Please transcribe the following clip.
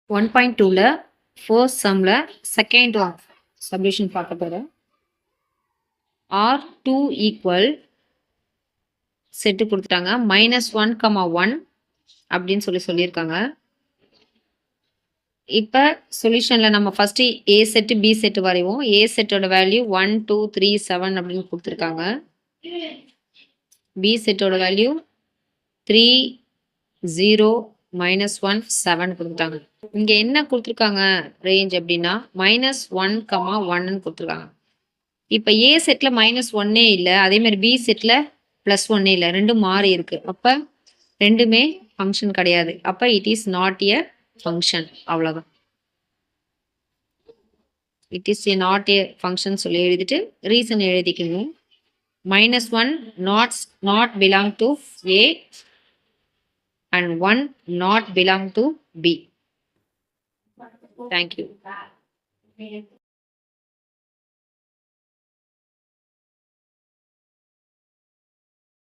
1.2ல first சம்ல second one solution பார்க்க போறோம். R2 equal set கொடுத்துட்டாங்க -1, 1 அப்படின்னு சொல்லியிருக்காங்க. இப்போ சொல்யூஷன்ல நம்ம ஃபர்ஸ்ட் ஏ செட்டு பி செட்டு வரைவோம். ஏ செட்டோட வேல்யூ 1 2 3 7 அப்படின்னு கொடுத்துருக்காங்க. பி செட்டோட வேல்யூ 3 0 -1 7 கொடுத்துட்டாங்க. இங்க என்ன கொடுத்துருக்காங்க ரேஞ்ச் அப்படின்னா -1, 1 கொடுத்துருக்காங்க. இப்ப ஏ செட்ல -1 இல்ல, அதே மாதிரி பி செட்ல +1 இல்ல, ரெண்டும் மாறி இருக்கு. அப்ப ரெண்டுமே ஃபங்க்ஷன் கிடையாது. அப்ப it is not a function. அவ்வளவுதான். It is a not a function சொல்லி எழுதிட்டு ரீசன் எழுதிக்கணும். -1 not belong to A and 1 not belong to B. Thank you.